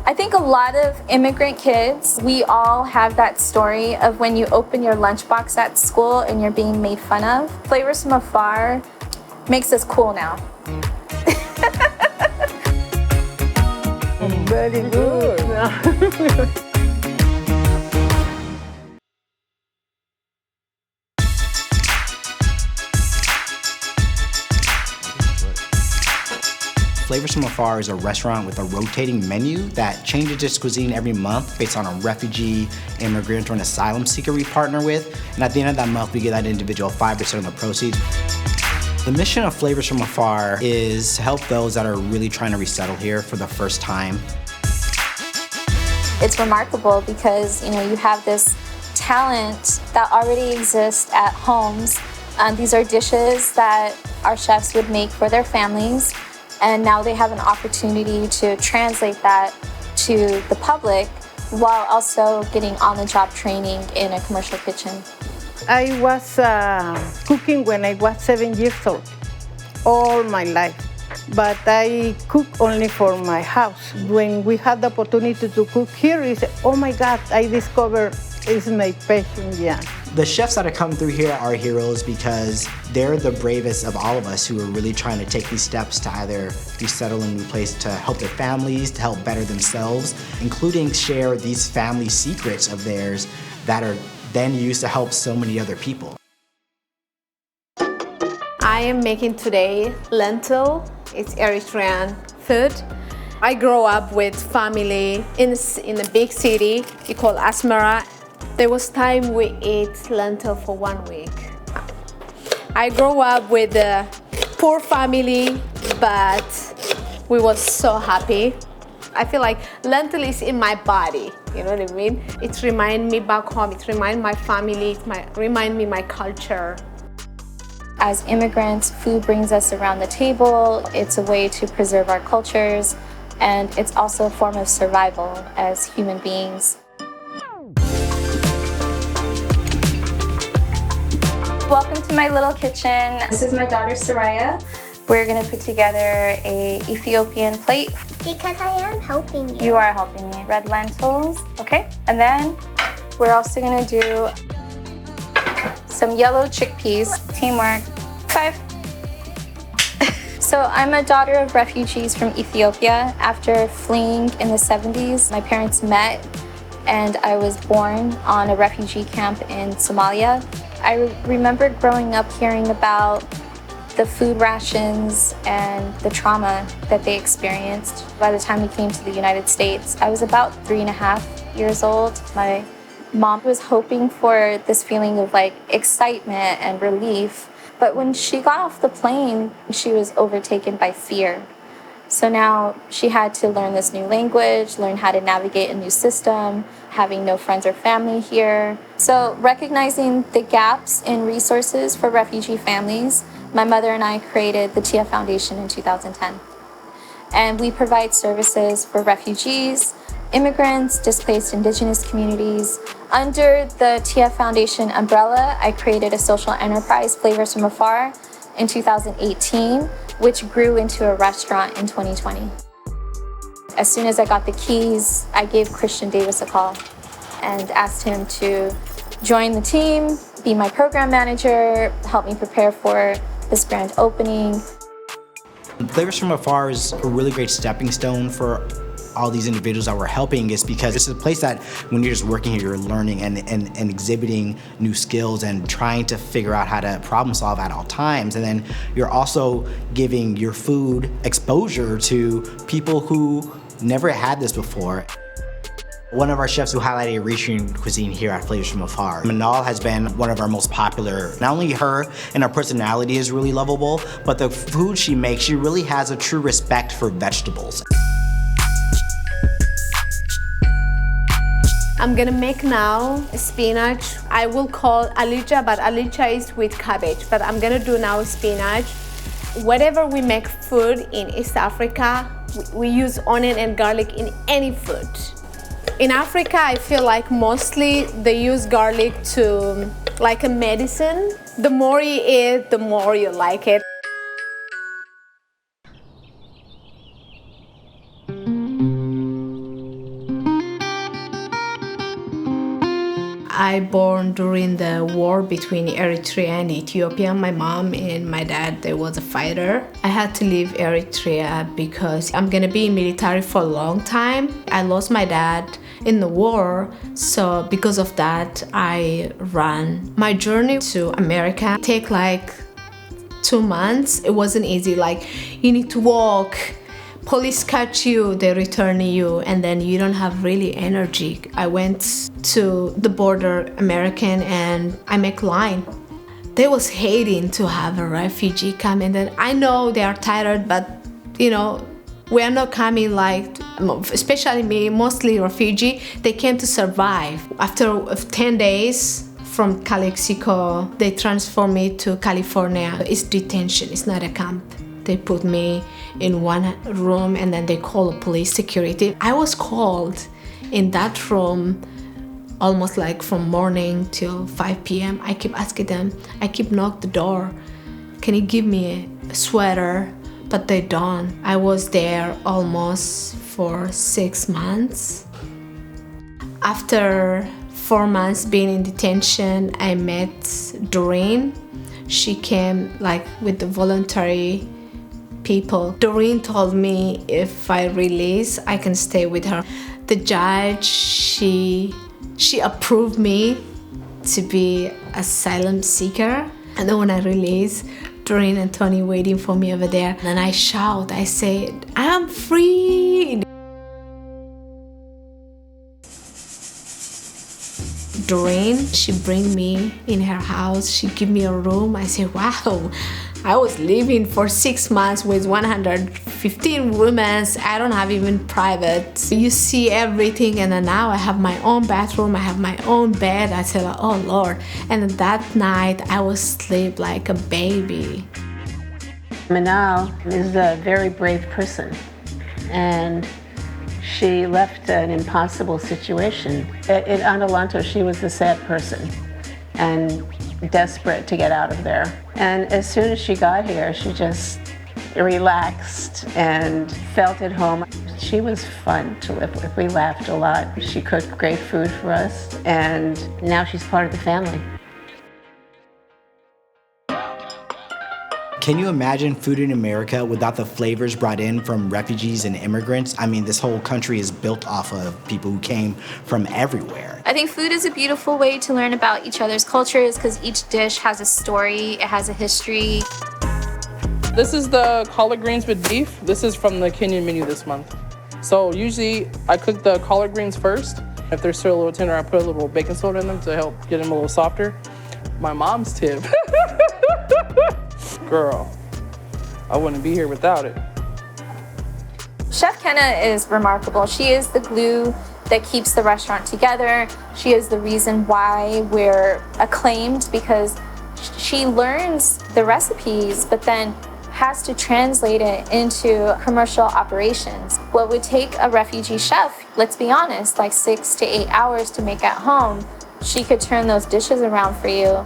I think a lot of immigrant kids, we all have that story of when you open your lunchbox at school and you're being made fun of. Flavors From Afar makes us cool now. Very good. Flavors From Afar is a restaurant with a rotating menu that changes its cuisine every month based on a refugee, immigrant, or an asylum seeker we partner with. And at the end of that month, we give that individual 5% of the proceeds. The mission of Flavors From Afar is to help those that are really trying to resettle here for the first time. It's remarkable because, you have this talent that already exists at homes. These are dishes that our chefs would make for their families. And now they have an opportunity to translate that to the public while also getting on-the-job training in a commercial kitchen. I was cooking when I was 7 years old, all my life. But I cook only for my house. When we had the opportunity to cook here, I said, oh my God, I discovered it's my passion, yeah. The chefs that have come through here are heroes because they're the bravest of all of us who are really trying to take these steps to either resettle in a new place, to help their families, to help better themselves, including share these family secrets of theirs that are then used to help so many other people. I am making today lentil. It's Eritrean food. I grew up with family in a big city called Asmara. There was time we ate lentil for 1 week. I grew up with a poor family, but we were so happy. I feel like lentil is in my body, you know what I mean? It reminds me back home, it reminds my family, it reminds me my culture. As immigrants, food brings us around the table. It's a way to preserve our cultures, and it's also a form of survival as human beings. Welcome to my little kitchen. This is my daughter, Soraya. We're gonna put together a Ethiopian plate. Because I am helping you. You are helping me. Red lentils, okay? And then we're also gonna do some yellow chickpeas. Teamwork. 5. So I'm a daughter of refugees from Ethiopia. After fleeing in the 70s, my parents met and I was born on a refugee camp in Somalia. I remember growing up hearing about the food rations and the trauma that they experienced. By the time we came to the United States, I was about 3.5 years old. My mom was hoping for this feeling of excitement and relief, but when she got off the plane, she was overtaken by fear. So now she had to learn this new language, learn how to navigate a new system, having no friends or family here. So recognizing the gaps in resources for refugee families, my mother and I created the Tiyya Foundation in 2010. And we provide services for refugees, immigrants, displaced indigenous communities. Under the Tiyya Foundation umbrella, I created a social enterprise, Flavors From Afar, in 2018, which grew into a restaurant in 2020. As soon as I got the keys, I gave Christian Davis a call and asked him to join the team, be my program manager, help me prepare for this grand opening. Flavors From Afar is a really great stepping stone for all these individuals that we're helping, is because this is a place that when you're just working here, you're learning and exhibiting new skills and trying to figure out how to problem solve at all times. And then you're also giving your food exposure to people who never had this before. One of our chefs who highlighted Eritrean cuisine here at Flavors From Afar, Menal, has been one of our most popular. Not only her and her personality is really lovable, but the food she makes, she really has a true respect for vegetables. I'm gonna make now spinach. I will call alija, but alija is with cabbage, but I'm gonna do now spinach. Whenever we make food in East Africa, we use onion and garlic in any food. In Africa, I feel like mostly they use garlic to like a medicine. The more you eat, the more you like it. I born during the war between Eritrea and Ethiopia. My mom and my dad, they was a fighter. I had to leave Eritrea because I'm gonna be in military for a long time. I lost my dad in the war, so because of that, I ran. My journey to America take like 2 months. It wasn't easy. Like, you need to walk. Police catch you, they return you, and then you don't have really energy. I went to the border American and I make line. They was hating to have a refugee come, and then I know they are tired, but we are not coming like, especially me, mostly refugee, they came to survive. After 10 days from Calexico, they transfer me to California. It's detention, it's not a camp. They put me in one room and then they call police security. I was called in that room almost like from morning till 5 p.m. I keep asking them, I keep knock the door, can you give me a sweater? But they don't. I was there almost for 6 months. After 4 months being in detention, I met Doreen. She came like with the voluntary people. Doreen told me if I release, I can stay with her. The judge, she approved me to be asylum seeker. And then when I release, Doreen and Tony waiting for me over there. And I shout, I say, I'm free. Doreen, she bring me in her house. She give me a room. I say, wow, I was living for 6 months with 115 women. I don't have even private. You see everything, and then now I have my own bathroom. I have my own bed. I said, oh Lord. And that night I was sleep like a baby. Menal is a very brave person, and she left an impossible situation. In Adelanto, she was the sad person and desperate to get out of there. And as soon as she got here, she just relaxed and felt at home. She was fun to live with. We laughed a lot. She cooked great food for us, and now she's part of the family. Can you imagine food in America without the flavors brought in from refugees and immigrants? I mean, this whole country is built off of people who came from everywhere. I think food is a beautiful way to learn about each other's cultures because each dish has a story, it has a history. This is the collard greens with beef. This is from the Kenyan menu this month. So usually I cook the collard greens first. If they're still a little tender, I put a little baking soda in them to help get them a little softer. My mom's tip. Girl, I wouldn't be here without it. Chef Kenna is remarkable. She is the glue that keeps the restaurant together. She is the reason why we're acclaimed because she learns the recipes, but then has to translate it into commercial operations. What would take a refugee chef, let's be honest, like 6 to 8 hours to make at home, she could turn those dishes around for you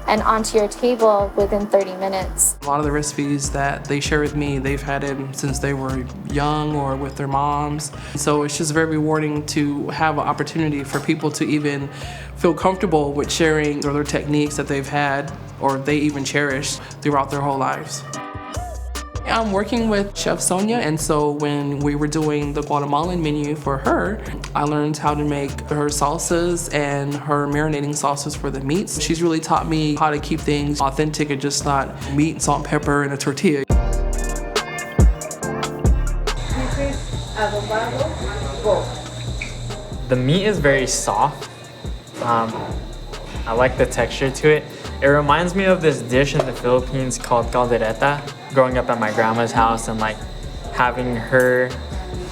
and onto your table within 30 minutes. A lot of the recipes that they share with me, they've had it since they were young or with their moms. So it's just very rewarding to have an opportunity for people to even feel comfortable with sharing their techniques that they've had or they even cherish throughout their whole lives. I'm working with Chef Sonia, and so when we were doing the Guatemalan menu for her, I learned how to make her salsas and her marinating sauces for the meats. She's really taught me how to keep things authentic and just not meat, salt, pepper, and a tortilla. The meat is very soft. I like the texture to it. It reminds me of this dish in the Philippines called caldereta. Growing up at my grandma's house and like having her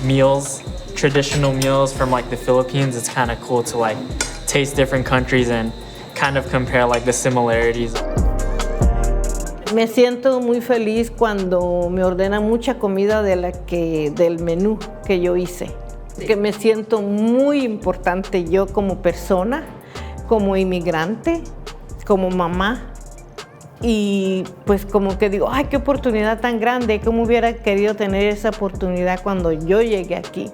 meals, traditional meals from like the Philippines, it's kind of cool to like taste different countries and kind of compare like the similarities. Me siento muy feliz cuando me ordenan mucha comida del menú que yo hice. Que me siento muy importante yo como persona, como inmigrante, como mamá. Y pues como que digo, ay, qué oportunidad tan grande, cómo hubiera querido tener esa oportunidad cuando yo llegué aquí.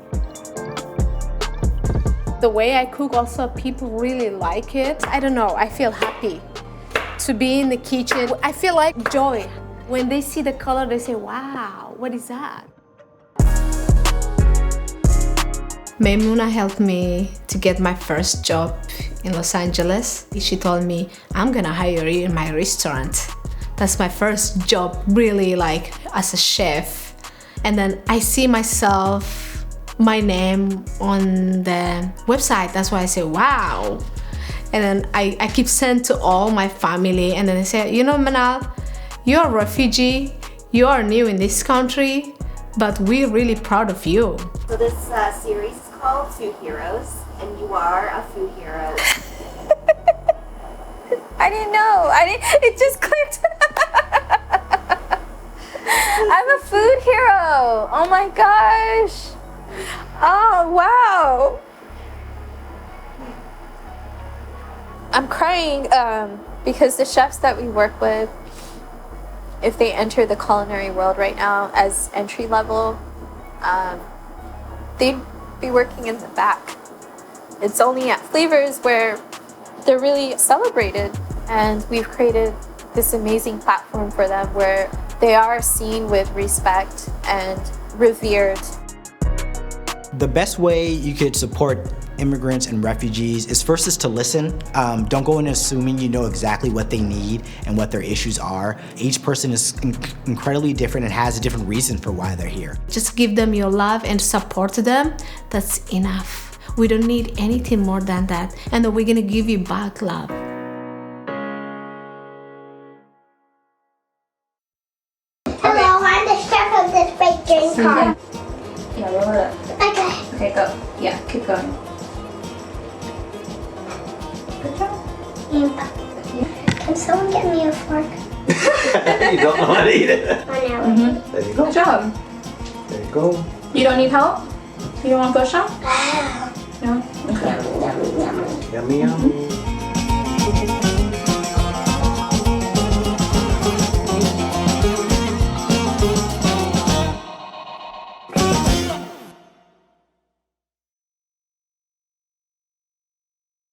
The way I cook also, people really like it. I don't know, I feel happy to be in the kitchen. I feel like joy. When they see the color, they say, wow, what is that? Meymuna helped me to get my first job in Los Angeles. She told me, I'm gonna hire you in my restaurant. That's my first job, really, like as a chef. And then I see myself, my name on the website. That's why I say, wow. And then I keep sending to all my family. And then they say, you know, Menal, you're a refugee. You are new in this country, but we're really proud of you. So this series is called Food Heroes, and you are a food hero. I didn't know. It just clicked. I'm a food hero. Oh my gosh. Oh, wow. I'm crying because the chefs that we work with, if they enter the culinary world right now as entry level, they'd be working in the back. It's only at Flavors where they're really celebrated, and we've created this amazing platform for them where they are seen with respect and revered. The best way you could support immigrants and refugees is to listen. Don't go in assuming you know exactly what they need and what their issues are. Each person is incredibly different and has a different reason for why they're here. Just give them your love and support them. That's enough. We don't need anything more than that. And then we're gonna give you back love. Hello, I'm the chef of this baking car. Yeah, roll it up. Okay. Okay, go. Yeah, keep going. Good job. Can someone get me a fork? You don't know how to eat it. I know. There you go. Good job. There you go. You don't need help? You don't want to go shop? No? Okay. Yummy, yummy.